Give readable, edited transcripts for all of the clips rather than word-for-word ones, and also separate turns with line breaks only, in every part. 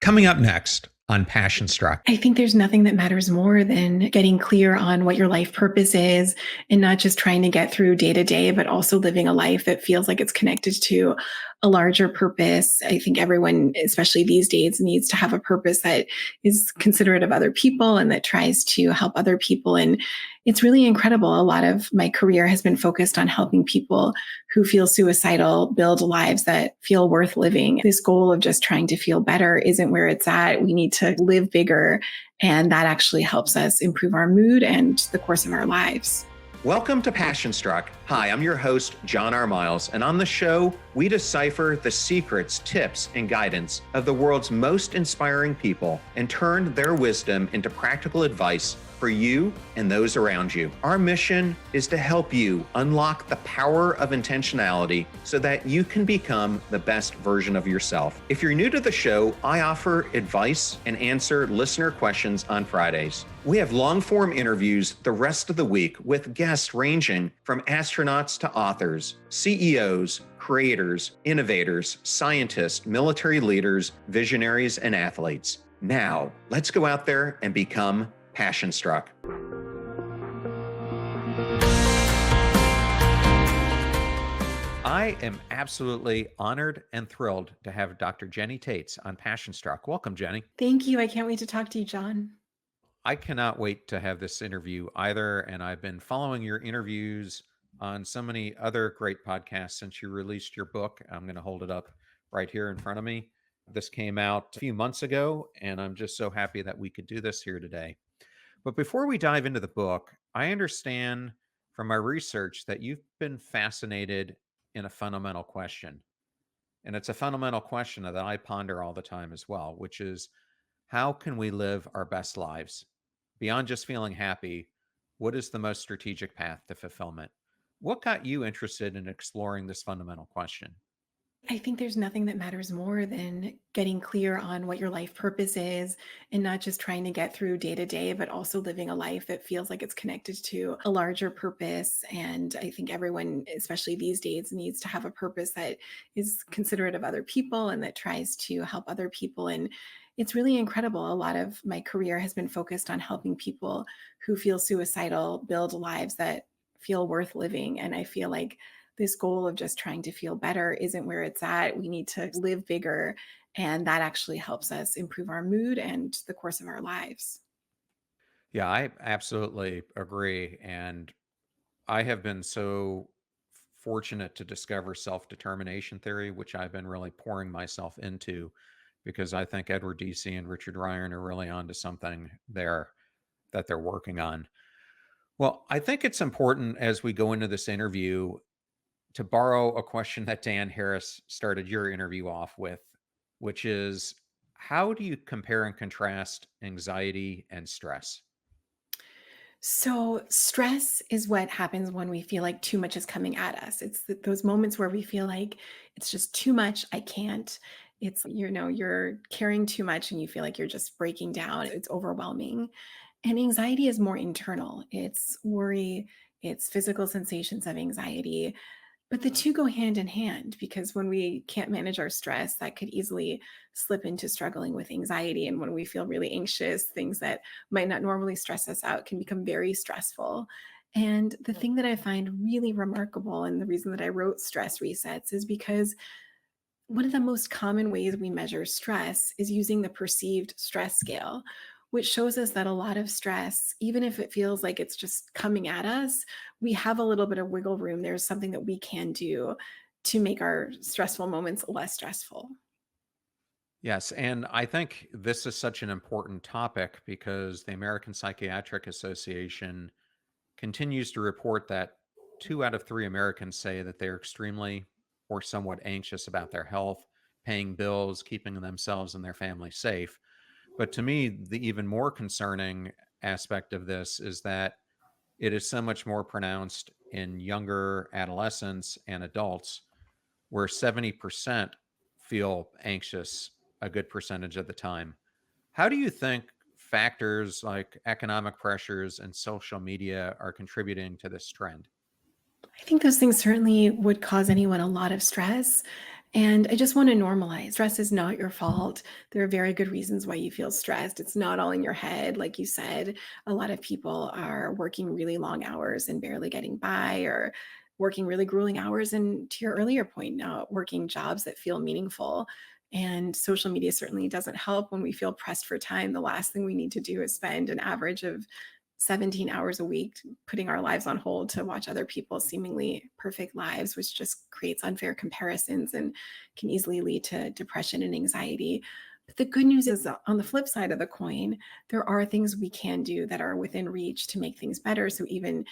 Coming up next on Passion Struck.
I think there's nothing that matters more than getting clear on what your life purpose is and not just trying to get through day to day, but also living a life that feels like it's connected to a larger purpose. I think everyone, especially these days, needs to have a purpose that is considerate of other people and that tries to help other people. And it's really incredible. A lot of my career has been focused on helping people who feel suicidal build lives that feel worth living. This goal of just trying to feel better isn't where it's at. We need to live bigger, and that actually helps us improve our mood and the course of our lives.
Welcome to Passion Struck. Hi, I'm your host, John R. Miles, and on the show, we decipher the secrets, tips, and guidance of the world's most inspiring people and turn their wisdom into practical advice for you and those around you. Our mission is to help you unlock the power of intentionality so that you can become the best version of yourself. If you're new to the show, I offer advice and answer listener questions on Fridays. We have long-form interviews the rest of the week with guests ranging from astronauts to authors, CEOs, creators, innovators, scientists, military leaders, visionaries, and athletes. Now, let's go out there and become Passion Struck. I am absolutely honored and thrilled to have Dr. Jenny Taitz on Passion Struck. Welcome, Jenny.
Thank you. I can't wait to talk to you, John.
I cannot wait to have this interview either, and I've been following your interviews on so many other great podcasts since you released your book. I'm going to hold it up right here in front of me. This came out a few months ago, and I'm just so happy that we could do this here today. But before we dive into the book, I understand from my research that you've been fascinated in a fundamental question. And it's a fundamental question that I ponder all the time as well, which is how can we live our best lives? Beyond just feeling happy, what is the most strategic path to fulfillment? What got you interested in exploring this fundamental question?
I think there's nothing that matters more than getting clear on what your life purpose is and not just trying to get through day to day, but also living a life that feels like it's connected to a larger purpose. And I think everyone, especially these days, needs to have a purpose that is considerate of other people and that tries to help other people. And it's really incredible. A lot of my career has been focused on helping people who feel suicidal build lives that feel worth living. And I feel like this goal of just trying to feel better isn't where it's at. We need to live bigger, and that actually helps us improve our mood and the course of our lives.
Yeah, I absolutely agree. And I have been so fortunate to discover self-determination theory, which I've been really pouring myself into because I think Edward Deci and Richard Ryan are really onto something there that they're working on. Well, I think it's important as we go into this interview to borrow a question that Dan Harris started your interview off with, which is how do you compare and contrast anxiety and stress?
So, stress is what happens when we feel like too much is coming at us. It's those moments where we feel like it's just too much. I can't. You're carrying too much and you feel like you're just breaking down. It's overwhelming. And anxiety is more internal. It's worry, it's physical sensations of anxiety. But the two go hand in hand because when we can't manage our stress, that could easily slip into struggling with anxiety. And when we feel really anxious, things that might not normally stress us out can become very stressful. And the thing that I find really remarkable, and the reason that I wrote Stress Resets, is because one of the most common ways we measure stress is using the perceived stress scale, which shows us that a lot of stress, even if it feels like it's just coming at us, we have a little bit of wiggle room. There's something that we can do to make our stressful moments less stressful.
Yes, and I think this is such an important topic because the American Psychiatric Association continues to report that 2 out of 3 Americans say that they're extremely or somewhat anxious about their health, paying bills, keeping themselves and their family safe. But to me, the even more concerning aspect of this is that it is so much more pronounced in younger adolescents and adults, where 70% feel anxious a good percentage of the time. How do you think factors like economic pressures and social media are contributing to this trend?
I think those things certainly would cause anyone a lot of stress. And I just want to normalize stress is not your fault. There are very good reasons why you feel stressed. It's not all in your head. Like you said, a lot of people are working really long hours and barely getting by, or working really grueling hours. And to your earlier point, now working jobs that feel meaningful. And social media certainly doesn't help when we feel pressed for time. The last thing we need to do is spend an average of 17 hours a week putting our lives on hold to watch other people's seemingly perfect lives, which just creates unfair comparisons and can easily lead to depression and anxiety. But the good news is, on the flip side of the coin, there are things we can do that are within reach to make things better. So even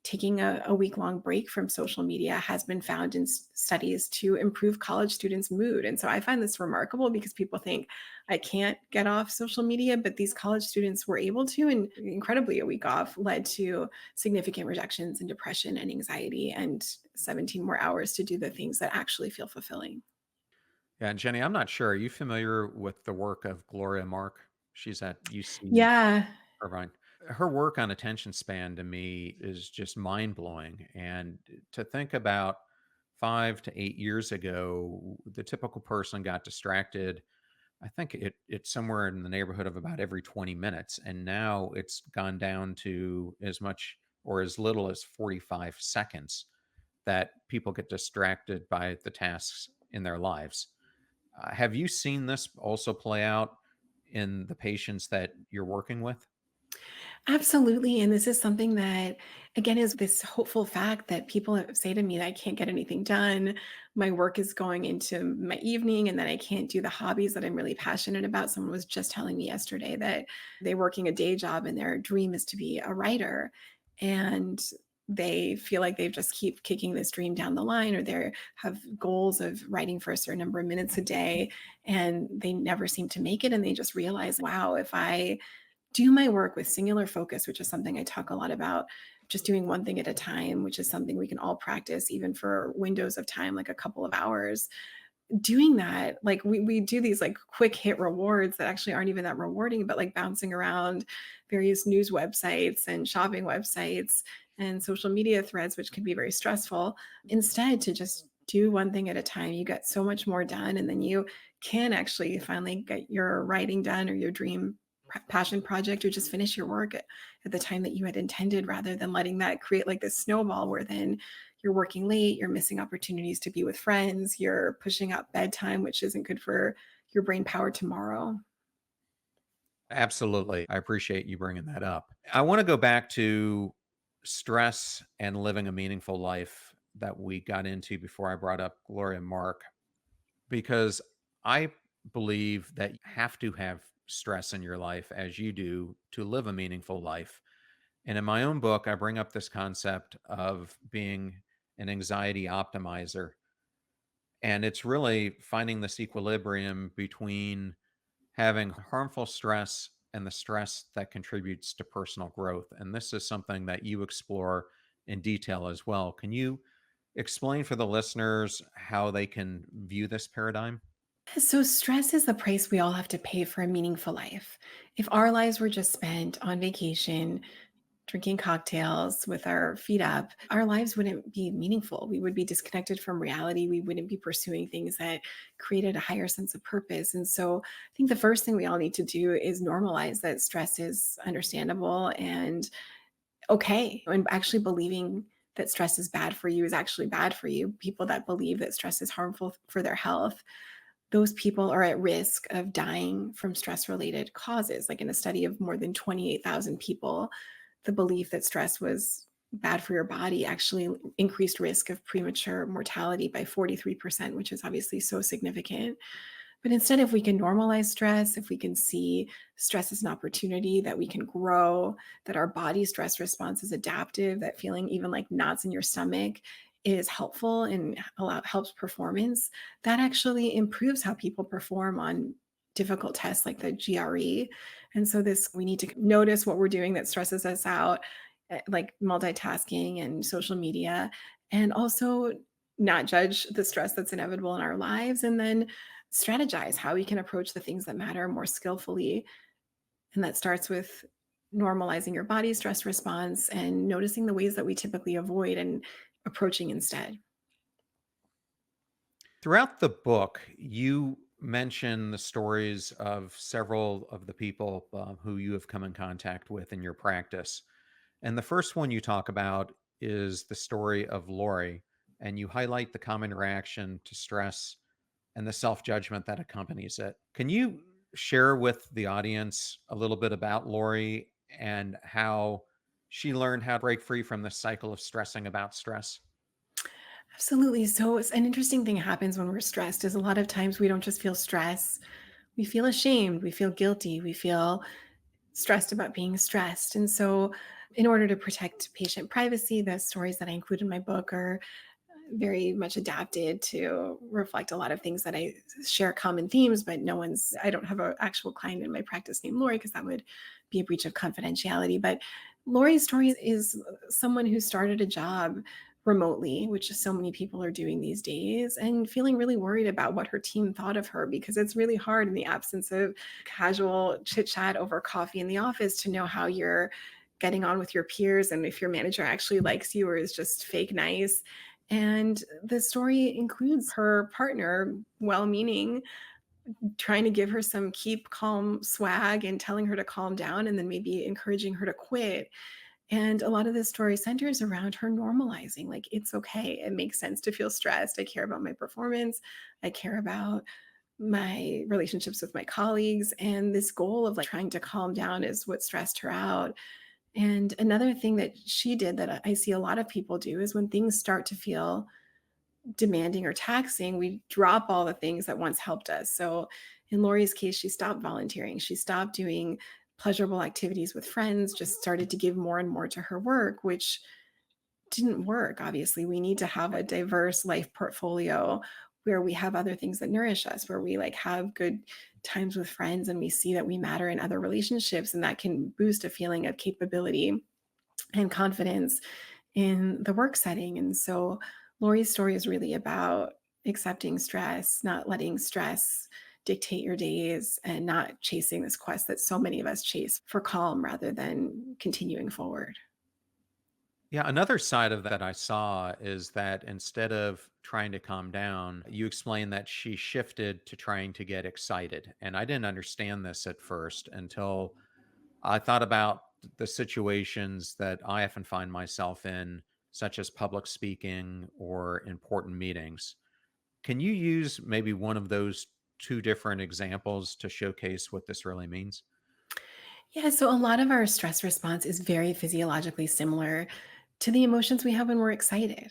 taking a week long break from social media has been found in studies to improve college students' mood. And so I find this remarkable because people think I can't get off social media, but these college students were able to. And incredibly, a week off led to significant reductions in depression and anxiety and 17 more hours to do the things that actually feel fulfilling.
Yeah, and Jenny, I'm not sure. Are you familiar with the work of Gloria Mark? She's at UC
Yeah,
Irvine. Her work on attention span to me is just mind blowing. And to think about 5 to 8 years ago, the typical person got distracted. I think it's somewhere in the neighborhood of about every 20 minutes. And now it's gone down to as much or as little as 45 seconds that people get distracted by the tasks in their lives. Have you seen this also play out in the patients that you're working with?
absolutely. And this is something that, again, is this hopeful fact that people say to me that I can't get anything done. My work is going into my evening, and then I can't do the hobbies that I'm really passionate about. Someone was just telling me yesterday that they're working a day job and their dream is to be a writer. And they feel like they just keep kicking this dream down the line, or they have goals of writing for a certain number of minutes a day, and they never seem to make it. And they just realize, wow, if I do my work with singular focus, which is something I talk a lot about, just doing one thing at a time, which is something we can all practice, even for windows of time, like a couple of hours. Doing that, like we do these like quick hit rewards that actually aren't even that rewarding, but like bouncing around various news websites and shopping websites and social media threads, which can be very stressful. Instead, to just do one thing at a time, you get so much more done. And then you can actually finally get your writing done, or your dream passion project, or just finish your work at the time that you had intended, rather than letting that create like this snowball where then you're working late, you're missing opportunities to be with friends, you're pushing up bedtime, which isn't good for your brain power tomorrow.
Absolutely. I appreciate you bringing that up. I want to go back to stress and living a meaningful life that we got into before I brought up Gloria Mark, because I believe that you have to have stress in your life as you do to live a meaningful life. And in my own book, I bring up this concept of being an anxiety optimizer. And it's really finding this equilibrium between having harmful stress and the stress that contributes to personal growth. And this is something that you explore in detail as well. Can you explain for the listeners how they can view this paradigm?
So, stress is the price we all have to pay for a meaningful life. If our lives were just spent on vacation, drinking cocktails with our feet up, our lives wouldn't be meaningful. We would be disconnected from reality. We wouldn't be pursuing things that created a higher sense of purpose. And so I think the first thing we all need to do is normalize that stress is understandable and okay. And actually believing that stress is bad for you is actually bad for you. People that believe that stress is harmful for their health, those people are at risk of dying from stress related causes. Like in a study of more than 28,000 people, the belief that stress was bad for your body actually increased risk of premature mortality by 43%, which is obviously so significant. But instead, if we can normalize stress, if we can see stress as an opportunity that we can grow, that our body stress response is adaptive, that feeling even like knots in your stomach is helpful and helps performance, that actually improves how people perform on difficult tests like the GRE. And so this we need to notice what we're doing that stresses us out, like multitasking and social media, and also not judge the stress that's inevitable in our lives, and then strategize how we can approach the things that matter more skillfully. And that starts with normalizing your body's stress response and noticing the ways that we typically avoid and approaching instead.
Throughout the book, you mention the stories of several of the people who you have come in contact with in your practice. And the first one you talk about is the story of Lori, and you highlight the common reaction to stress and the self judgment that accompanies it. Can you share with the audience a little bit about Lori and how she learned how to break free from the cycle of stressing about stress?
Absolutely. So it's an interesting thing happens when we're stressed is a lot of times we don't just feel stress, we feel ashamed, we feel guilty, we feel stressed about being stressed. And so in order to protect patient privacy, the stories that I include in my book are very much adapted to reflect a lot of things that I share common themes, but I don't have an actual client in my practice named Lori because that would be a breach of confidentiality. But Lori's story is someone who started a job remotely, which so many people are doing these days, and feeling really worried about what her team thought of her because it's really hard in the absence of casual chit chat over coffee in the office to know how you're getting on with your peers and if your manager actually likes you or is just fake nice. And the story includes her partner, well meaning, trying to give her some keep calm swag and telling her to calm down and then maybe encouraging her to quit. And a lot of this story centers around her normalizing like, it's okay. It makes sense to feel stressed. I care about my performance. I care about my relationships with my colleagues. And this goal of like trying to calm down is what stressed her out. And another thing that she did that I see a lot of people do is when things start to feel demanding or taxing, we drop all the things that once helped us. So in Lori's case, she stopped volunteering. She stopped doing pleasurable activities with friends, just started to give more and more to her work, which didn't work. Obviously, we need to have a diverse life portfolio where we have other things that nourish us, where we like have good times with friends and we see that we matter in other relationships and that can boost a feeling of capability and confidence in the work setting. And so Lori's story is really about accepting stress, not letting stress dictate your days, and not chasing this quest that so many of us chase for calm rather than continuing forward.
Yeah, another side of that I saw is that instead of trying to calm down, you explained that she shifted to trying to get excited. And I didn't understand this at first until I thought about the situations that I often find myself in, such as public speaking or important meetings. Can you use maybe one of those two different examples to showcase what this really means?
Yeah, so a lot of our stress response is very physiologically similar to the emotions we have when we're excited.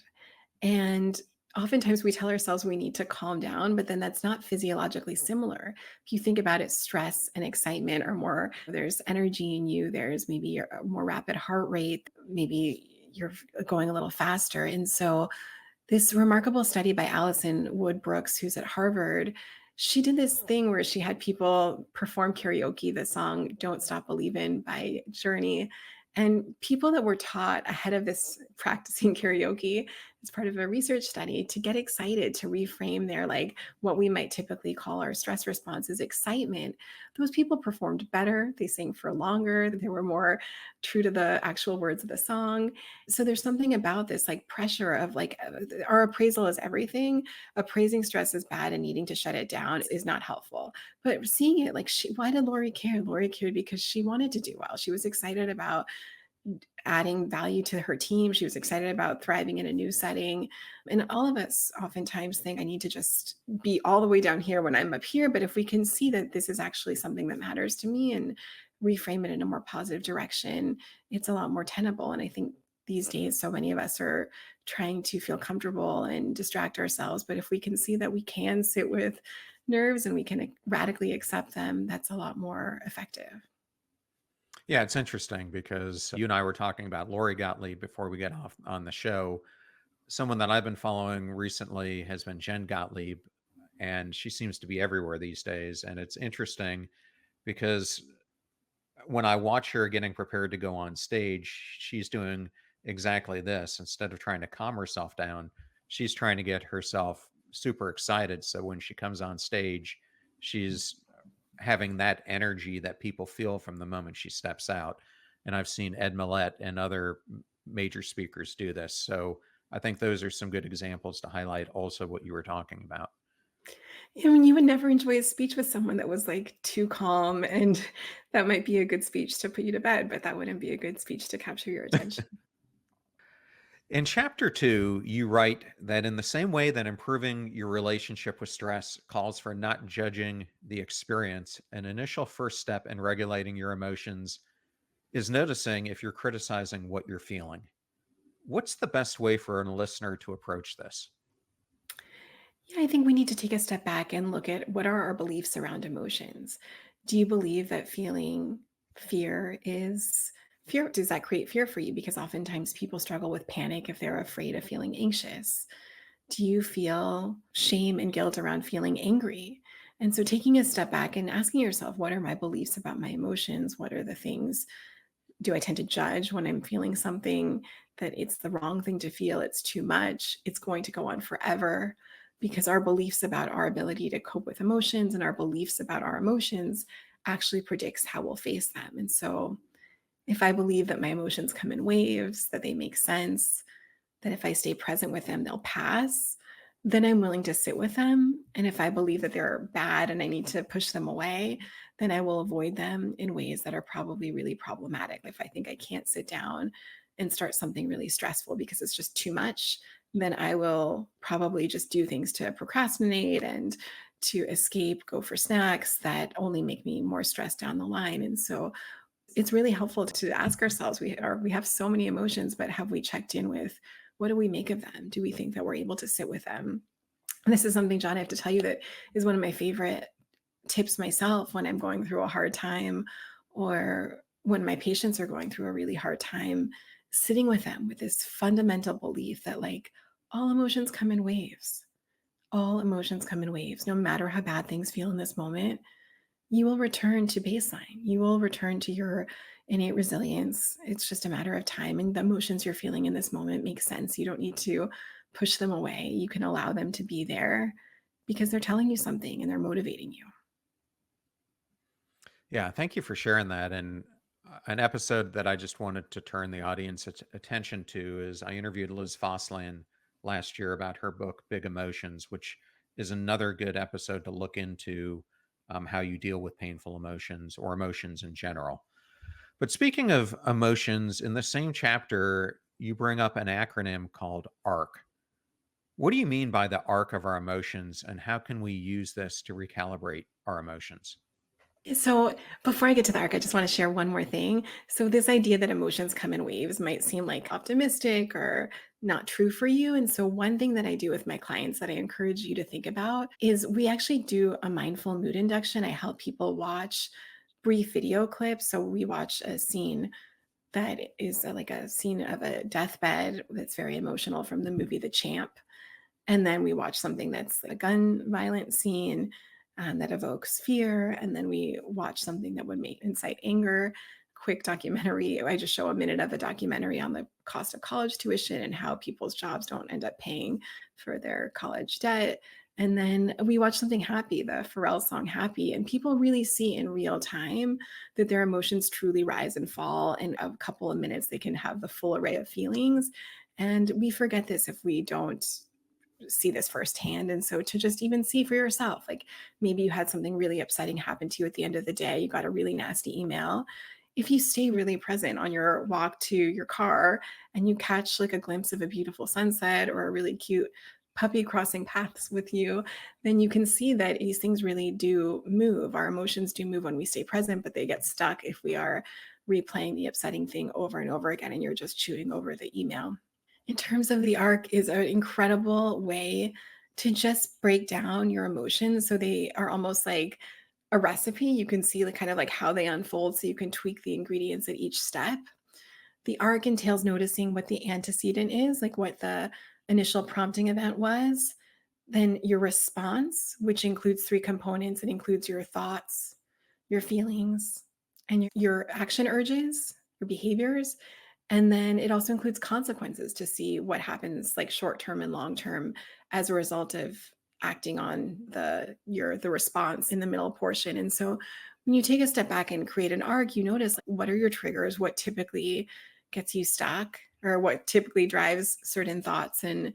And oftentimes we tell ourselves we need to calm down, but then that's not physiologically similar. If you think about it, stress and excitement are more, there's energy in you, there's maybe your more rapid heart rate, maybe you're going a little faster. And so this remarkable study by Allison Wood Brooks, who's at Harvard, she did this thing where she had people perform karaoke, the song Don't Stop Believin' by Journey. And people that were taught ahead of this practicing karaoke as part of a research study to get excited, to reframe their like what we might typically call our stress response is excitement. Those people performed better. They sang for longer. They were more true to the actual words of the song. So there's something about this like pressure of like our appraisal is everything. Appraising stress as bad and needing to shut it down is not helpful. But seeing it like why did Lori care? Lori cared because she wanted to do well. She was excited about adding value to her team. She was excited about thriving in a new setting. And all of us oftentimes think I need to just be all the way down here when I'm up here. But if we can see that this is actually something that matters to me and reframe it in a more positive direction, it's a lot more tenable. And I think these days, so many of us are trying to feel comfortable and distract ourselves. But if we can see that we can sit with nerves and we can radically accept them, that's a lot more effective.
Yeah, it's interesting because you and I were talking about Lori Gottlieb before we get off on the show. Someone that I've been following recently has been Jen Gottlieb, and she seems to be everywhere these days. And it's interesting because when I watch her getting prepared to go on stage, she's doing exactly this. Instead of trying to calm herself down, she's trying to get herself super excited. So when she comes on stage, she's having that energy that people feel from the moment she steps out. And I've seen Ed Millett and other major speakers do this. So I think those are some good examples to highlight also what you were talking about.
I mean, you would never enjoy a speech with someone that was, like, too calm, and that might be a good speech to put you to bed, but that wouldn't be a good speech to capture your attention.
In chapter 2, you write that in the same way that improving your relationship with stress calls for not judging the experience, an initial first step in regulating your emotions is noticing if you're criticizing what you're feeling. What's the best way for a listener to approach this?
Yeah, I think we need to take a step back and look at what are our beliefs around emotions. Do you believe that feeling fear is fear? Does that create fear for you? Because oftentimes people struggle with panic if they're afraid of feeling anxious. Do you feel shame and guilt around feeling angry? And so taking a step back and asking yourself, what are my beliefs about my emotions? What are the things do I tend to judge when I'm feeling something that it's the wrong thing to feel? It's too much. It's going to go on forever because our beliefs about our ability to cope with emotions and our beliefs about our emotions actually predicts how we'll face them. And so if I believe that my emotions come in waves, that they make sense, that if I stay present with them, they'll pass, then I'm willing to sit with them. And if I believe that they're bad and I need to push them away, then I will avoid them in ways that are probably really problematic. If I think I can't sit down and start something really stressful because it's just too much, then I will probably just do things to procrastinate and to escape, go for snacks that only make me more stressed down the line. And so it's really helpful to ask ourselves, we have so many emotions, but have we checked in with what do we make of them? Do we think that we're able to sit with them? And this is something, John, I have to tell you that is one of my favorite tips myself when I'm going through a hard time or when my patients are going through a really hard time, sitting with them with this fundamental belief that like all emotions come in waves. All emotions come in waves, no matter how bad things feel in this moment you will return to baseline. You will return to your innate resilience. It's just a matter of time. And the emotions you're feeling in this moment make sense. You don't need to push them away. You can allow them to be there because they're telling you something and they're motivating you.
Yeah, thank you for sharing that. And an episode that I just wanted to turn the audience attention to is I interviewed Liz Fosslien last year about her book, Big Emotions, which is another good episode to look into how you deal with painful emotions or emotions in general. But speaking of emotions, in the same chapter, you bring up an acronym called ARC. What do you mean by the arc of our emotions, and how can we use this to recalibrate our emotions?
So, before I get to the arc, I just want to share one more thing. So, this idea that emotions come in waves might seem like optimistic or not true for you. And so, one thing that I do with my clients that I encourage you to think about is we actually do a mindful mood induction. I help people watch brief video clips. So, we watch a scene that is like a scene of a deathbed that's very emotional from the movie The Champ. And then we watch something that's a gun violent scene that evokes fear. And then we watch something that would make incite anger. Quick documentary. I just show a minute of a documentary on the cost of college tuition and how people's jobs don't end up paying for their college debt. And then we watch something happy, the Pharrell song Happy, and people really see in real time that their emotions truly rise and fall. In a couple of minutes, they can have the full array of feelings. And we forget this if we don't see this firsthand. And so to just even see for yourself, like maybe you had something really upsetting happen to you at the end of the day, you got a really nasty email. If you stay really present on your walk to your car and you catch like a glimpse of a beautiful sunset or a really cute puppy crossing paths with you, then you can see that these things really do move. Our emotions do move when we stay present, but they get stuck if we are replaying the upsetting thing over and over again and you're just chewing over the email. In terms of the arc is an incredible way to just break down your emotions so they are almost like a recipe. You can see the kind of like how they unfold so you can tweak the ingredients at each step. The arc entails noticing what the antecedent is, like what the initial prompting event was, then your response, which includes three components. It includes your thoughts, your feelings, and your action urges, your behaviors. And then it also includes consequences to see what happens like short term and long term as a result of acting on the response in the middle portion. And so when you take a step back and create an arc, you notice like, what are your triggers, what typically gets you stuck or what typically drives certain thoughts and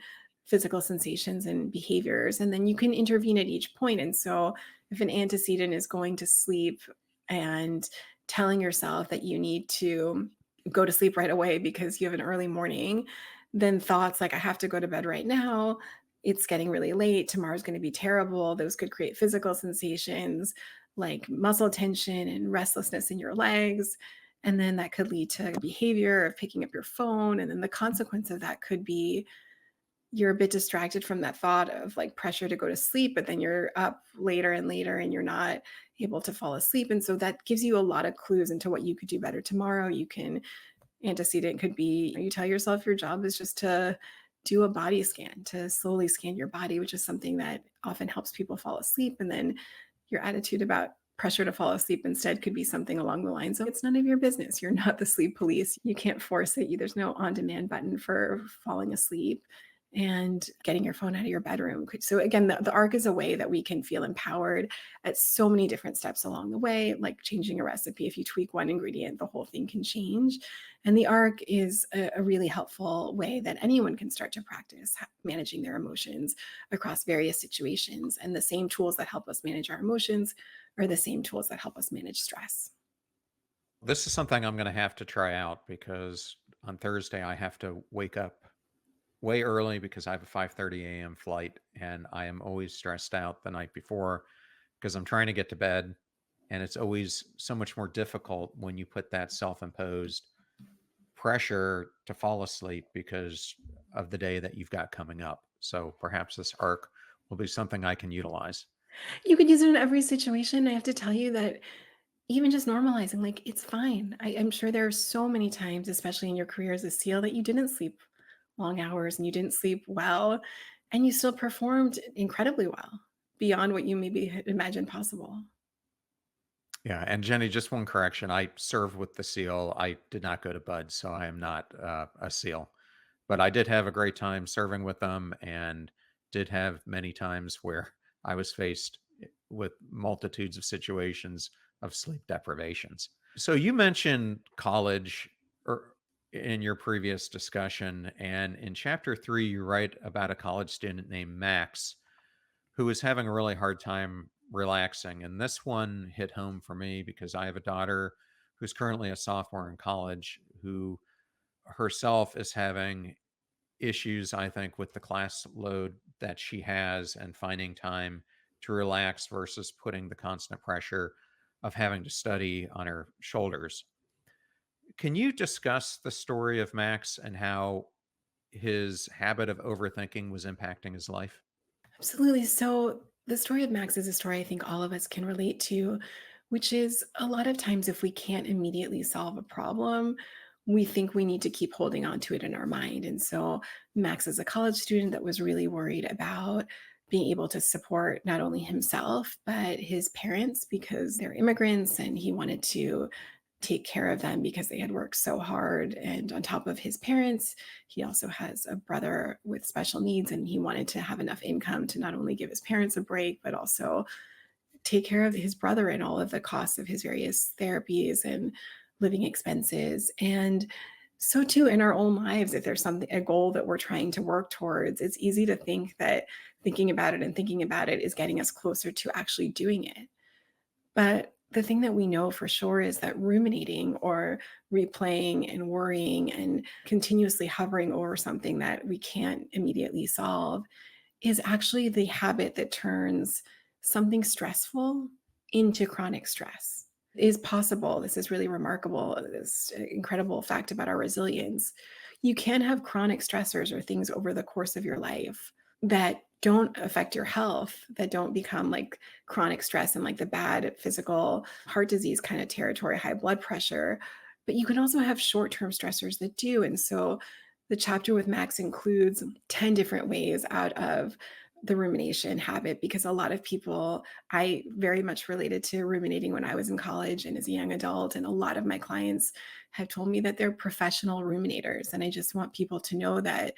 physical sensations and behaviors. And then you can intervene at each point. And so if an antecedent is going to sleep and telling yourself that you need to go to sleep right away because you have an early morning, then thoughts like, I have to go to bed right now. It's getting really late. Tomorrow's going to be terrible. Those could create physical sensations like muscle tension and restlessness in your legs. And then that could lead to behavior of picking up your phone. And then the consequence of that could be you're a bit distracted from that thought of like pressure to go to sleep, but then you're up later and later and you're not able to fall asleep. And so that gives you a lot of clues into what you could do better tomorrow. You can antecedent could be you tell yourself your job is just to do a body scan, to slowly scan your body, which is something that often helps people fall asleep. And then your attitude about pressure to fall asleep instead could be something along the lines of it's none of your business. You're not the sleep police. You can't force it. There's no on demand button for falling asleep and getting your phone out of your bedroom. So again, the arc is a way that we can feel empowered at so many different steps along the way, like changing a recipe. If you tweak one ingredient, the whole thing can change. And the arc is a really helpful way that anyone can start to practice managing their emotions across various situations. And the same tools that help us manage our emotions are the same tools that help us manage stress.
This is something I'm going to have to try out because on Thursday I have to wake up way early because I have a 5:30 a.m. flight and I am always stressed out the night before because I'm trying to get to bed, and it's always so much more difficult when you put that self-imposed pressure to fall asleep because of the day that you've got coming up. So perhaps this arc will be something I can utilize.
You could use it in every situation. I have to tell you that even just normalizing, like, it's fine. I'm sure there are so many times, especially in your career as a SEAL, that you didn't sleep long hours and you didn't sleep well, and you still performed incredibly well beyond what you maybe had imagined possible.
Yeah, and Jenny, just one correction. I served with the SEAL. I did not go to Bud, so I am not a SEAL. But I did have a great time serving with them and did have many times where I was faced with multitudes of situations of sleep deprivations. So you mentioned college in your previous discussion, and in chapter 3 you write about a college student named Max who was having a really hard time relaxing. And this one hit home for me because I have a daughter who's currently a sophomore in college who herself is having issues, I think, with the class load that she has and finding time to relax versus putting the constant pressure of having to study on her shoulders. Can you discuss the story of Max and how his habit of overthinking was impacting his life?
Absolutely. So the story of Max is a story I think all of us can relate to, which is a lot of times if we can't immediately solve a problem, we think we need to keep holding on to it in our mind. And so Max is a college student that was really worried about being able to support not only himself, but his parents because they're immigrants and he wanted to take care of them because they had worked so hard. And on top of his parents, he also has a brother with special needs, and he wanted to have enough income to not only give his parents a break, but also take care of his brother and all of the costs of his various therapies and living expenses. And so too in our own lives, if there's something a goal that we're trying to work towards, it's easy to think that thinking about it and thinking about it is getting us closer to actually doing it. But the thing that we know for sure is that ruminating or replaying and worrying and continuously hovering over something that we can't immediately solve is actually the habit that turns something stressful into chronic stress. It is possible. This is really remarkable. This incredible fact about our resilience. You can have chronic stressors or things over the course of your life that don't affect your health, that don't become like chronic stress and like the bad physical heart disease kind of territory, high blood pressure. But you can also have short term stressors that do. And so the chapter with Max includes 10 different ways out of the rumination habit because a lot of people, I very much related to ruminating when I was in college and as a young adult. And a lot of my clients have told me that they're professional ruminators. And I just want people to know that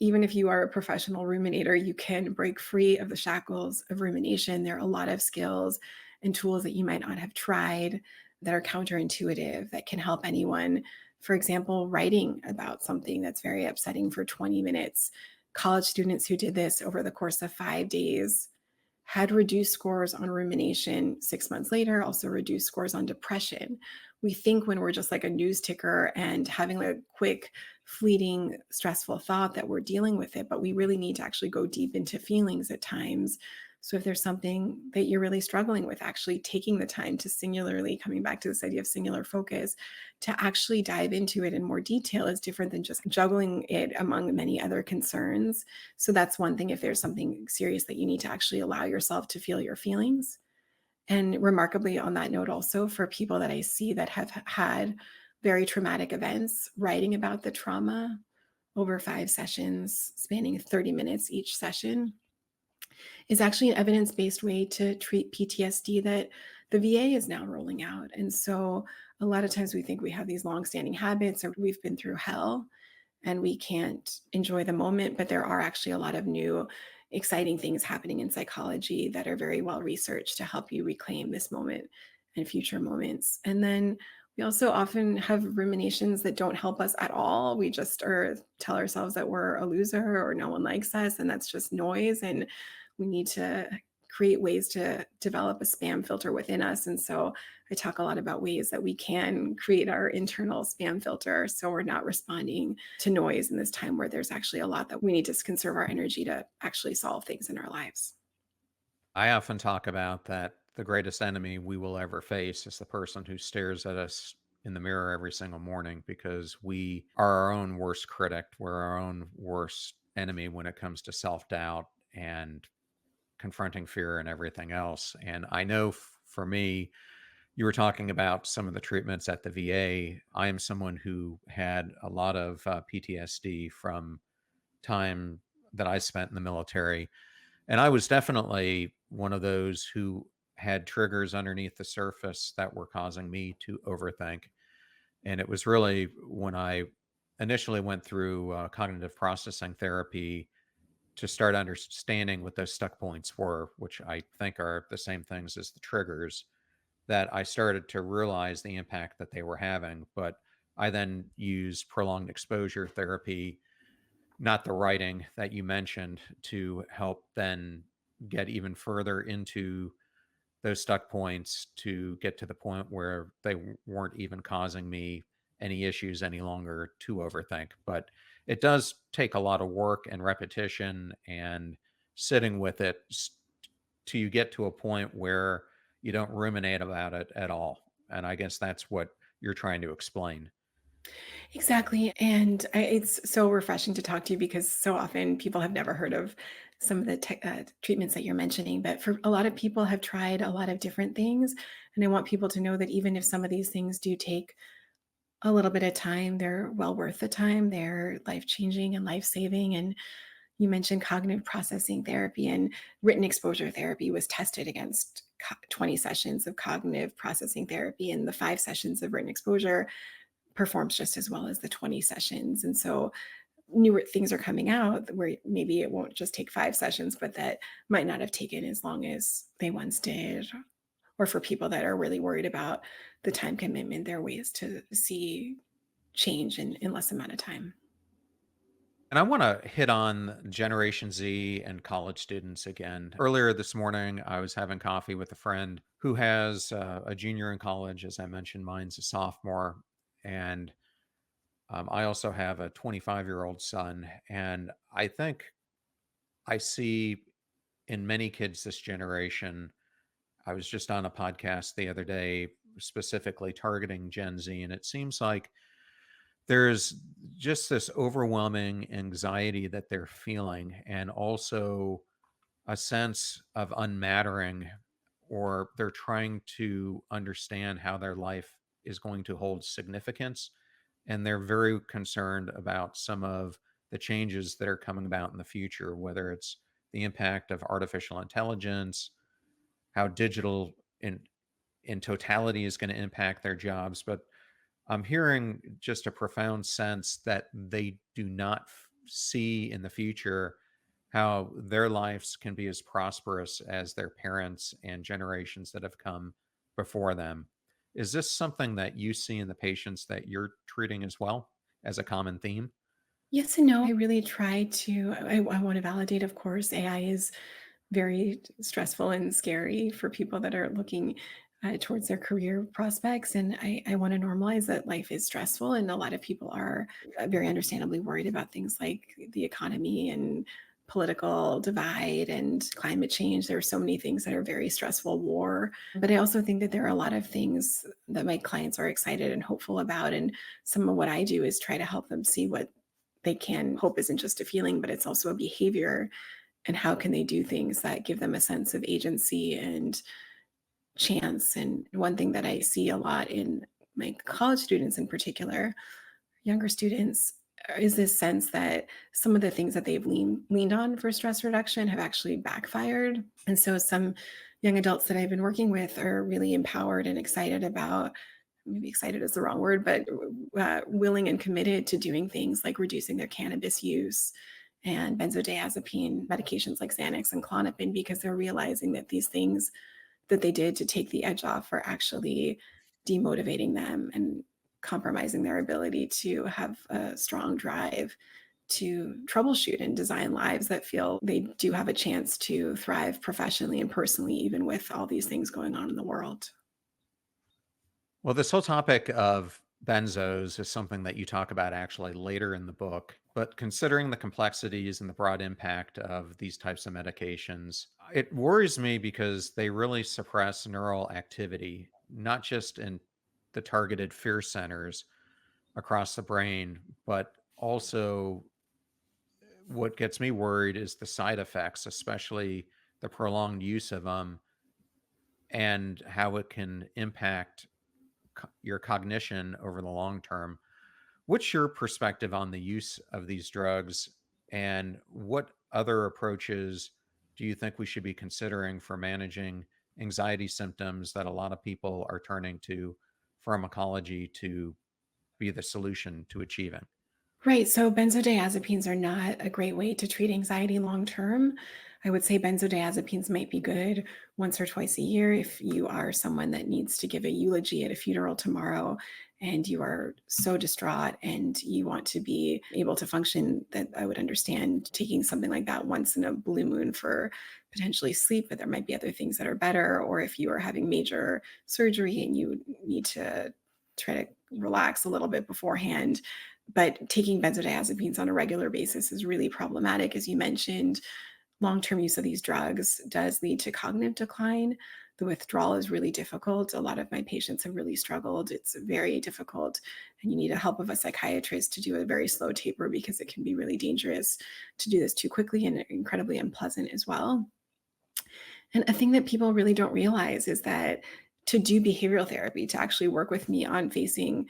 even if you are a professional ruminator, you can break free of the shackles of rumination. There are a lot of skills and tools that you might not have tried that are counterintuitive that can help anyone. For example, writing about something that's very upsetting for 20 minutes college students who did this over the course of 5 days had reduced scores on rumination 6 months later, also reduced scores on depression. We think when we're just like a news ticker and having a quick, fleeting, stressful thought that we're dealing with it, but we really need to actually go deep into feelings at times. So if there's something that you're really struggling with, actually taking the time to singularly, coming back to this idea of singular focus, to actually dive into it in more detail is different than just juggling it among many other concerns. So that's one thing if there's something serious that you need to actually allow yourself to feel your feelings. And remarkably, on that note, also for people that I see that have had very traumatic events, writing about the trauma over 5 sessions, spanning 30 minutes each session, is actually an evidence based way to treat PTSD that the VA is now rolling out. And so a lot of times we think we have these long-standing habits or we've been through hell and we can't enjoy the moment, but there are actually a lot of new exciting things happening in psychology that are very well researched to help you reclaim this moment and future moments. And then we also often have ruminations that don't help us at all. We just or tell ourselves that we're a loser or no one likes us, and that's just noise. And we need to create ways to develop a spam filter within us. And so I talk a lot about ways that we can create our internal spam filter so we're not responding to noise in this time where there's actually a lot that we need to conserve our energy to actually solve things in our lives.
I often talk about that the greatest enemy we will ever face is the person who stares at us in the mirror every single morning, because we are our own worst critic. We're our own worst enemy when it comes to self doubt and confronting fear and everything else. And I know for me, you were talking about some of the treatments at the VA. I am someone who had a lot of PTSD from time that I spent in the military. And I was definitely one of those who had triggers underneath the surface that were causing me to overthink. And it was really when I initially went through cognitive processing therapy to start understanding what those stuck points were, which I think are the same things as the triggers, that I started to realize the impact that they were having. But I then used prolonged exposure therapy, not the writing that you mentioned, to help then get even further into those stuck points to get to the point where they weren't even causing me any issues any longer to overthink. But it does take a lot of work and repetition and sitting with it till you get to a point where you don't ruminate about it at all. And I guess that's what you're trying to explain.
Exactly. And it's so refreshing to talk to you because so often people have never heard of some of the treatments that you're mentioning. But for a lot of people have tried a lot of different things. And I want people to know that even if some of these things do take a little bit of time, they're well worth the time. They're life changing and life saving. And you mentioned cognitive processing therapy, and written exposure therapy was tested against 20 sessions of cognitive processing therapy, and the 5 sessions of written exposure performs just as well as the 20 sessions. And so newer things are coming out where maybe it won't just take 5 sessions, but that might not have taken as long as they once did. Or for people that are really worried about the time commitment, there are ways to see change in less amount of time.
And I want to hit on Generation Z and college students again. Earlier this morning, I was having coffee with a friend who has a junior in college. As I mentioned, mine's a sophomore. And I also have a 25-year-old son. And I think I see in many kids this generation. I was just on a podcast the other day specifically targeting Gen Z, and it seems like there's just this overwhelming anxiety that they're feeling, and also a sense of unmattering, or they're trying to understand how their life is going to hold significance. And they're very concerned about some of the changes that are coming about in the future, whether it's the impact of artificial intelligence, how digital in totality is going to impact their jobs. But I'm hearing just a profound sense that they do not see in the future how their lives can be as prosperous as their parents and generations that have come before them. Is this something that you see in the patients that you're treating as well as a common theme?
Yes and no. I really try to, I want to validate, of course, AI is very stressful and scary for people that are looking towards their career prospects. And I want to normalize that life is stressful. And a lot of people are very understandably worried about things like the economy and political divide and climate change. There are so many things that are very stressful, war. But I also think that there are a lot of things that my clients are excited and hopeful about. And some of what I do is try to help them see what they can. Hope isn't just a feeling, but it's also a behavior, and how can they do things that give them a sense of agency and chance. And one thing that I see a lot in my college students in particular, younger students, is this sense that some of the things that they've leaned on for stress reduction have actually backfired. And so some young adults that I've been working with are really empowered and excited about, maybe excited is the wrong word, but willing and committed to doing things like reducing their cannabis use and benzodiazepine medications like Xanax and Klonopin, because they're realizing that these things that they did to take the edge off are actually demotivating them and compromising their ability to have a strong drive to troubleshoot and design lives that feel they do have a chance to thrive professionally and personally, even with all these things going on in the world.
Well, this whole topic of benzos is something that you talk about actually later in the book. But considering the complexities and the broad impact of these types of medications, it worries me because they really suppress neural activity, not just in the targeted fear centers across the brain, but also what gets me worried is the side effects, especially the prolonged use of them and how it can impact your cognition over the long term. What's your perspective on the use of these drugs, and what other approaches do you think we should be considering for managing anxiety symptoms that a lot of people are turning to pharmacology to be the solution to achieving?
Right. So benzodiazepines are not a great way to treat anxiety long term. I would say benzodiazepines might be good once or twice a year if you are someone that needs to give a eulogy at a funeral tomorrow and you are so distraught and you want to be able to function. That I would understand taking something like that once in a blue moon for potentially sleep, but there might be other things that are better. Or if you are having major surgery and you need to try to relax a little bit beforehand, but taking benzodiazepines on a regular basis is really problematic. As you mentioned, long-term use of these drugs does lead to cognitive decline. The withdrawal is really difficult. A lot of my patients have really struggled. It's very difficult, and you need the help of a psychiatrist to do a very slow taper because it can be really dangerous to do this too quickly and incredibly unpleasant as well. And a thing that people really don't realize is that to do behavioral therapy, to actually work with me on facing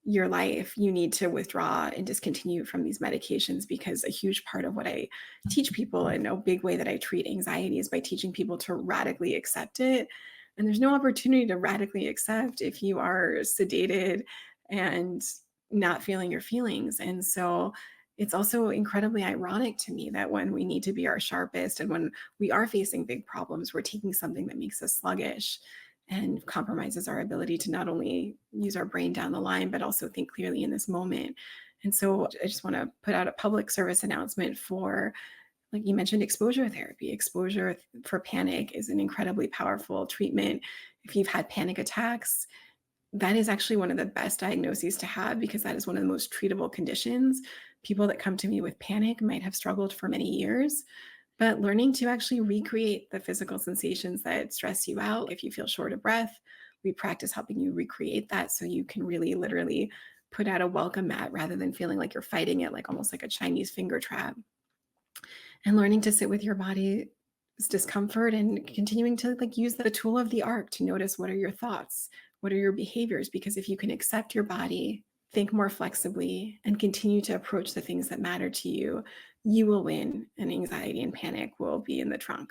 your life, you need to withdraw and discontinue from these medications, because a huge part of what I teach people, and a big way that I treat anxiety, is by teaching people to radically accept it. And there's no opportunity to radically accept if you are sedated and not feeling your feelings. And so it's also incredibly ironic to me that when we need to be our sharpest and when we are facing big problems, we're taking something that makes us sluggish and compromises our ability to not only use our brain down the line, but also think clearly in this moment. And so I just want to put out a public service announcement for, like you mentioned, exposure therapy. Exposure for panic is an incredibly powerful treatment. If you've had panic attacks, that is actually one of the best diagnoses to have, because that is one of the most treatable conditions. People that come to me with panic might have struggled for many years, but learning to actually recreate the physical sensations that stress you out. If you feel short of breath, we practice helping you recreate that so you can really literally put out a welcome mat rather than feeling like you're fighting it, like almost like a Chinese finger trap. And learning to sit with your body's discomfort and continuing to like use the tool of the arc to notice, what are your thoughts? What are your behaviors? Because if you can accept your body, think more flexibly, and continue to approach the things that matter to you, you will win, and anxiety and panic will be in the trunk.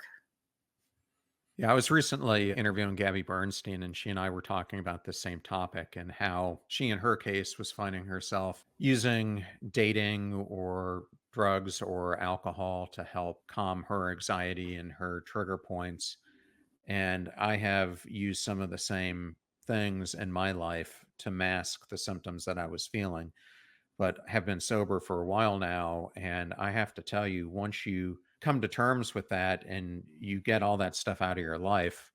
Yeah, I was recently interviewing Gabby Bernstein, and she and I were talking about this same topic and how she, in her case, was finding herself using dating or drugs or alcohol to help calm her anxiety and her trigger points. And I have used some of the same things in my life to mask the symptoms that I was feeling. but have been sober for a while now. And I have to tell you, once you come to terms with that and you get all that stuff out of your life,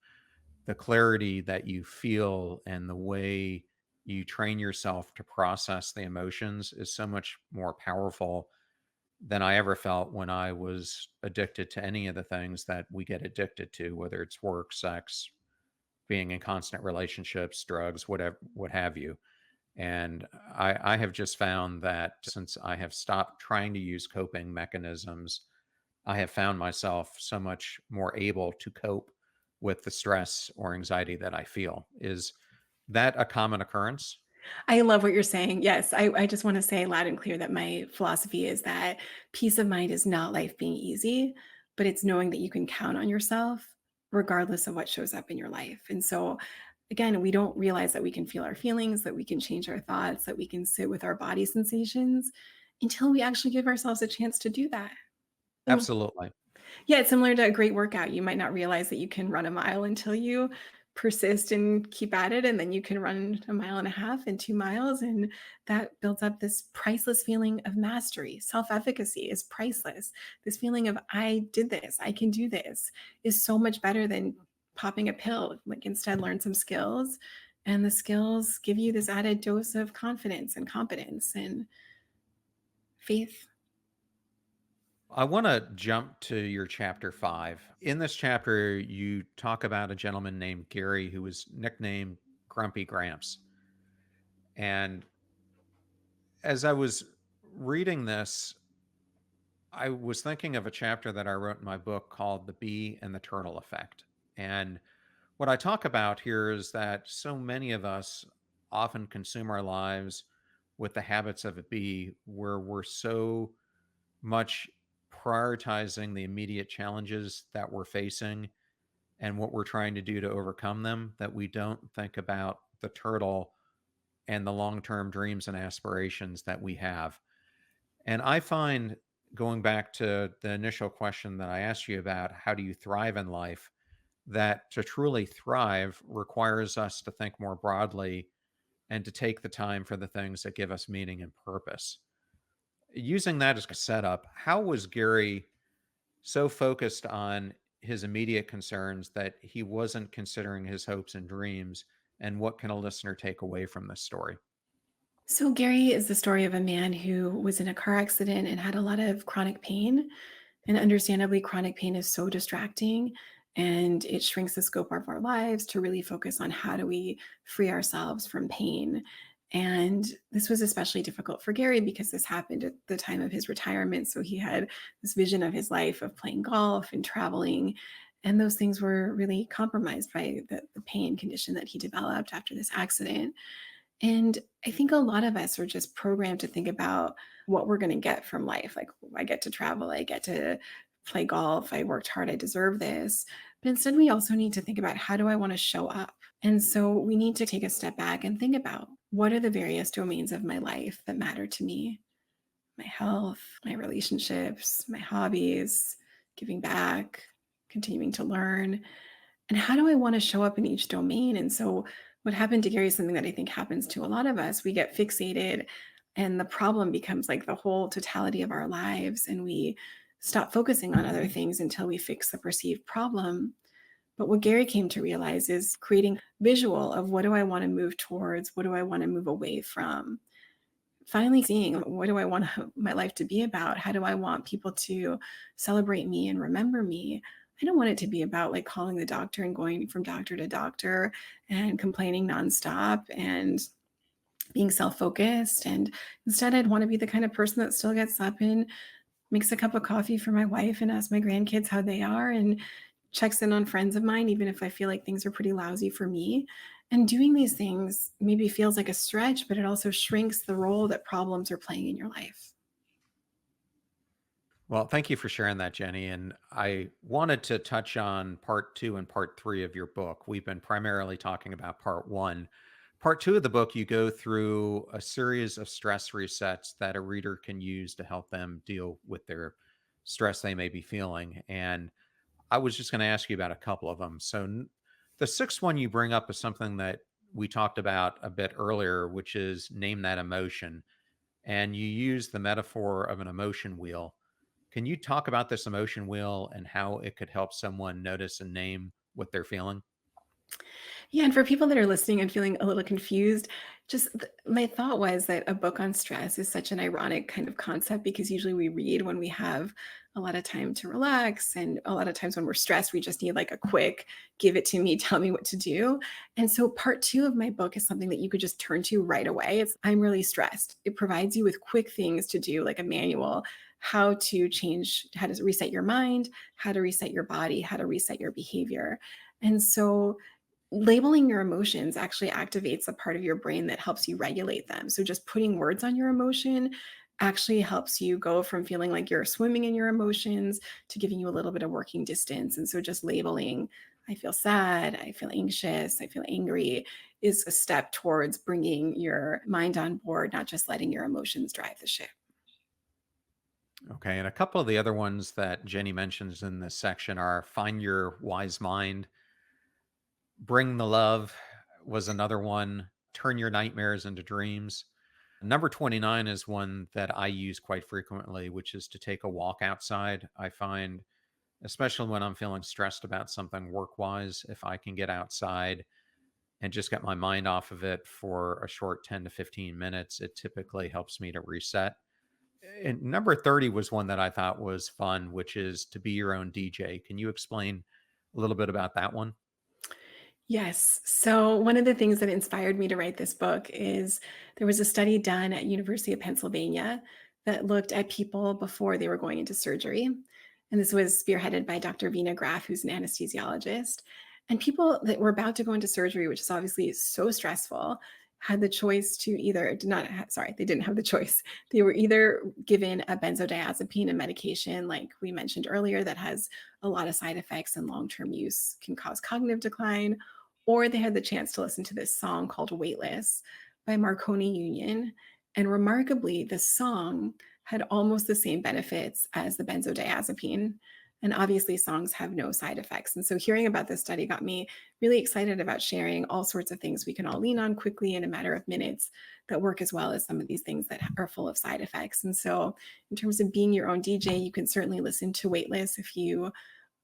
the clarity that you feel and the way you train yourself to process the emotions is so much more powerful than I ever felt when I was addicted to any of the things that we get addicted to, whether it's work, sex, being in constant relationships, drugs, whatever, what have you. And I have just found that since I have stopped trying to use coping mechanisms, I have found myself so much more able to cope with the stress or anxiety that I feel. Is that a common occurrence?
I love what you're saying. Yes, I just want to say loud and clear that my philosophy is that peace of mind is not life being easy, but it's knowing that you can count on yourself regardless of what shows up in your life. And so, again, we don't realize that we can feel our feelings, that we can change our thoughts, that we can sit with our body sensations until we actually give ourselves a chance to do that.
Absolutely.
Yeah, it's similar to a great workout. You might not realize that you can run a mile until you persist and keep at it, and then you can run a mile and a half and 2 miles, and that builds up this priceless feeling of mastery. Self-efficacy is priceless. This feeling of, "I did this, I can do this," is so much better than popping a pill. Like, instead, learn some skills, and the skills give you this added dose of confidence and competence and faith.
I want to jump to your chapter 5. In this chapter, you talk about a gentleman named Gary who was nicknamed Grumpy Gramps. And as I was reading this, I was thinking of a chapter that I wrote in my book called The Bee and the Turtle Effect. And what I talk about here is that so many of us often consume our lives with the habits of a bee, where we're so much prioritizing the immediate challenges that we're facing and what we're trying to do to overcome them that we don't think about the turtle and the long term dreams and aspirations that we have. And I find, going back to the initial question that I asked you about, how do you thrive in life, that to truly thrive requires us to think more broadly and to take the time for the things that give us meaning and purpose. Using that as a setup, how was Gary so focused on his immediate concerns that he wasn't considering his hopes and dreams? And what can a listener take away from this story?
So, Gary is the story of a man who was in a car accident and had a lot of chronic pain. And understandably, chronic pain is so distracting and it shrinks the scope of our lives to really focus on how do we free ourselves from pain. And this was especially difficult for Gary because this happened at the time of his retirement. So he had this vision of his life of playing golf and traveling. And those things were really compromised by the pain condition that he developed after this accident. And I think a lot of us are just programmed to think about what we're going to get from life. Like, I get to travel, I get to play golf, I worked hard, I deserve this. But instead, we also need to think about, how do I want to show up? And so we need to take a step back and think about, what are the various domains of my life that matter to me? My health, my relationships, my hobbies, giving back, continuing to learn. And how do I want to show up in each domain? And so what happened to Gary is something that I think happens to a lot of us. We get fixated and the problem becomes like the whole totality of our lives. And we stop focusing on other things until we fix the perceived problem. But what Gary came to realize is creating visual of, what do I want to move towards? What do I want to move away from? Finally seeing, what do I want my life to be about? How do I want people to celebrate me and remember me? I don't want it to be about like calling the doctor and going from doctor to doctor and complaining nonstop and being self-focused. And instead, I'd want to be the kind of person that still gets up and makes a cup of coffee for my wife and asks my grandkids how they are and checks in on friends of mine, even if I feel like things are pretty lousy for me. And doing these things maybe feels like a stretch, but it also shrinks the role that problems are playing in your life.
Well, thank you for sharing that, Jenny. And I wanted to touch on part 2 and part 3 of your book. We've been primarily talking about part 1. Part 2 of the book, you go through a series of stress resets that a reader can use to help them deal with their stress they may be feeling. And I was just going to ask you about a couple of them. So, the sixth one you bring up is something that we talked about a bit earlier, which is name that emotion. and you use the metaphor of an emotion wheel. Can you talk about this emotion wheel and how it could help someone notice and name what they're feeling?
Yeah, and for people that are listening and feeling a little confused, my thought was that a book on stress is such an ironic kind of concept because usually we read when we have a lot of time to relax. And a lot of times when we're stressed, we just need like a quick give it to me, tell me what to do. And so part two of my book is something that you could just turn to right away. It's I'm really stressed. It provides you with quick things to do, like a manual, how to change, how to reset your mind, how to reset your body, how to reset your behavior. And so labeling your emotions actually activates a part of your brain that helps you regulate them. So just putting words on your emotion actually helps you go from feeling like you're swimming in your emotions to giving you a little bit of working distance. And so just labeling, I feel sad, I feel anxious, I feel angry, is a step towards bringing your mind on board, not just letting your emotions drive the ship.
Okay. And a couple of the other ones that Jenny mentions in this section are find your wise mind, bring the love was another one, turn your nightmares into dreams. Number 29 is one that I use quite frequently, which is to take a walk outside. I find, especially when I'm feeling stressed about something work wise, if I can get outside and just get my mind off of it for a short 10 to 15 minutes, it typically helps me to reset. And number 30 was one that I thought was fun, which is to be your own DJ. Can you explain a little bit about that one?
Yes. So one of the things that inspired me to write this book is there was a study done at University of Pennsylvania that looked at people before they were going into surgery. And this was spearheaded by Dr. Vina Graf, who's an anesthesiologist. And people that were about to go into surgery, which is obviously so stressful, had the choice to either did not ha- sorry, they didn't have the choice. They were either given a benzodiazepine, a medication like we mentioned earlier that has a lot of side effects and long-term use can cause cognitive decline, or they had the chance to listen to this song called Weightless by Marconi Union. And remarkably, the song had almost the same benefits as the benzodiazepine. And obviously, songs have no side effects. And so, hearing about this study got me really excited about sharing all sorts of things we can all lean on quickly in a matter of minutes that work as well as some of these things that are full of side effects. And so, in terms of being your own DJ, you can certainly listen to Weightless if you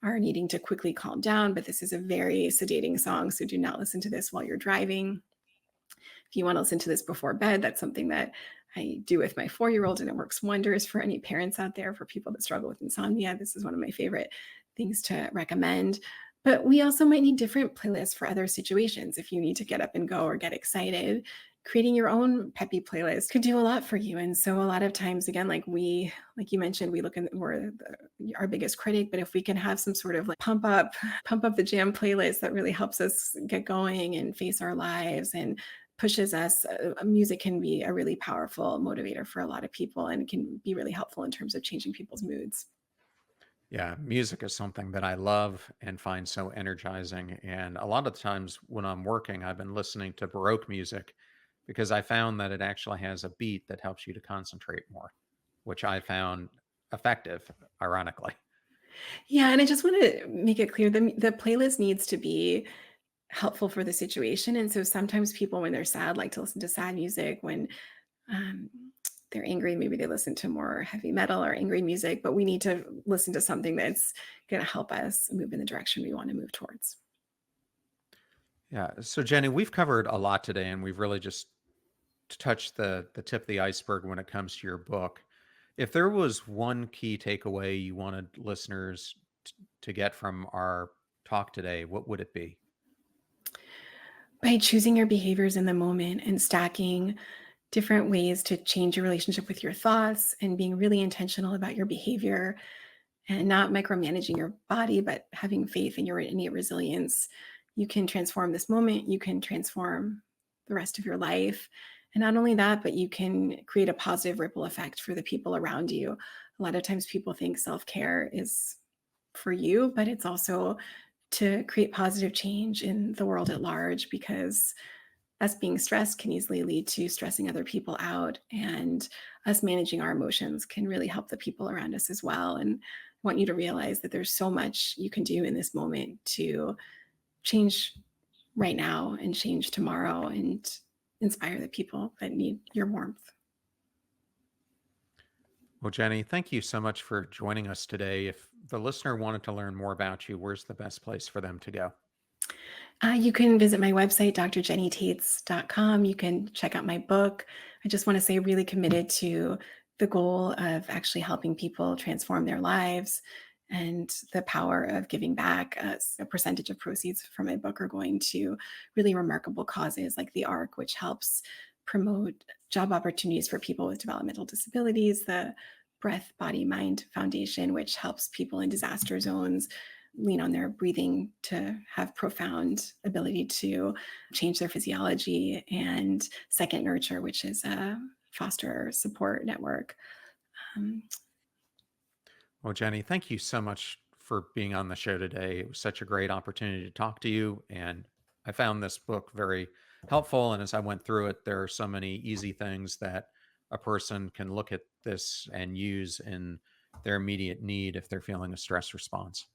are needing to quickly calm down, but this is a very sedating song. So do not listen to this while you're driving. If you want to listen to this before bed, that's something that I do with my 4-year-old, and it works wonders for any parents out there, for people that struggle with insomnia. This is one of my favorite things to recommend. But we also might need different playlists for other situations. If you need to get up and go or get excited, creating your own peppy playlist could do a lot for you. And so a lot of times, again, like you mentioned, we're our biggest critic, but if we can have some sort of like pump up the jam playlist that really helps us get going and face our lives and pushes us, music can be a really powerful motivator for a lot of people and can be really helpful in terms of changing people's moods.
Yeah, music is something that I love and find so energizing. And a lot of times when I'm working, I've been listening to Baroque music because I found that it actually has a beat that helps you to concentrate more, which I found effective, ironically.
Yeah, and I just want to make it clear the playlist needs to be helpful for the situation. And so sometimes people, when they're sad, like to listen to sad music. When um, they're angry, maybe they listen to more heavy metal or angry music. But we need to listen to something that's going to help us move in the direction we want to move towards.
Yeah. So Jenny, we've covered a lot today and we've really just touched the tip of the iceberg when it comes to your book. If there was one key takeaway you wanted listeners to get from our talk today, what would it be?
By choosing your behaviors in the moment and stacking different ways to change your relationship with your thoughts and being really intentional about your behavior and not micromanaging your body, but having faith in your innate resilience, you can transform this moment. You can transform the rest of your life. And not only that, but you can create a positive ripple effect for the people around you. A lot of times people think self care is for you, but it's also to create positive change in the world at large because us being stressed can easily lead to stressing other people out, and us managing our emotions can really help the people around us as well. And I want you to realize that there's so much you can do in this moment to change right now and change tomorrow and inspire the people that need your warmth.
Well, Jenny, thank you so much for joining us today. If the listener wanted to learn more about you, where's the best place for them to go?
You can visit my website, drjennytaitz.com. You can check out my book. I just want to say, really committed to the goal of actually helping people transform their lives, and the power of giving back. A percentage of proceeds from my book are going to really remarkable causes like the ARC, which helps promote job opportunities for people with developmental disabilities, the Breath, Body, Mind Foundation, which helps people in disaster zones lean on their breathing to have profound ability to change their physiology, and Second Nurture, which is a foster support network. Um,
Well, Jenny, thank you so much for being on the show today. It was such a great opportunity to talk to you. And I found this book very helpful. And as I went through it, there are so many easy things that a person can look at this and use in their immediate need if they're feeling a stress response.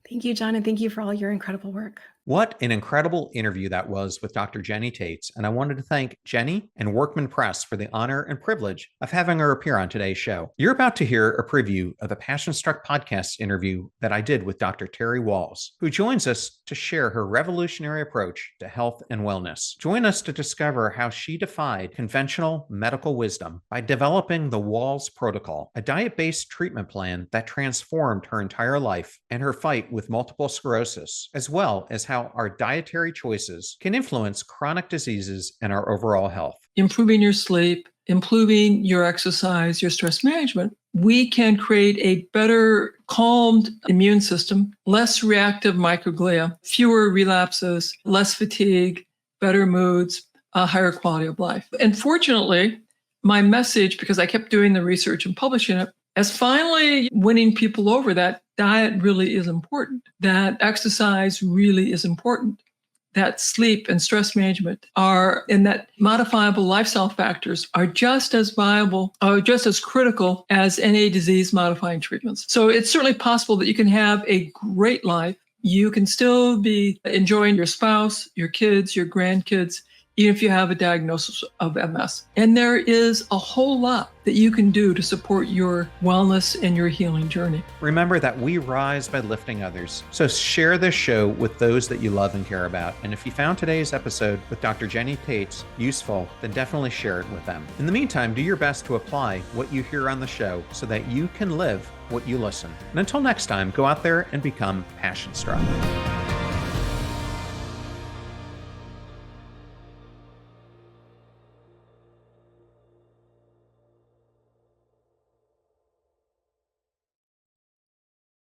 Thank you, John, and thank you for all your incredible work.
What an incredible interview that was with Dr. Jenny Taitz. And I wanted to thank Jenny and Workman Press for the honor and privilege of having her appear on today's show. You're about to hear a preview of a Passion Struck podcast interview that I did with Dr. Terry Walls, who joins us to share her revolutionary approach to health and wellness. Join us to discover how she defied conventional medical wisdom by developing the Walls Protocol, a diet-based treatment plan that transformed her entire life and her fight with multiple sclerosis, as well as how our dietary choices can influence chronic diseases and our overall health.
Improving your sleep, improving your exercise, your stress management, we can create a better calmed immune system, less reactive microglia, fewer relapses, less fatigue, better moods, a higher quality of life. And fortunately, my message, because I kept doing the research and publishing it, is finally winning people over that diet really is important, that exercise really is important, that sleep and stress management are, and that modifiable lifestyle factors are just as viable, or just as critical as any disease modifying treatments. So it's certainly possible that you can have a great life. You can still be enjoying your spouse, your kids, your grandkids, even if you have a diagnosis of MS. And there is a whole lot that you can do to support your wellness and your healing journey.
Remember that we rise by lifting others. So share this show with those that you love and care about. And if you found today's episode with Dr. Jenny Taitz useful, then definitely share it with them. In the meantime, do your best to apply what you hear on the show so that you can live what you listen. And until next time, go out there and become passion struck.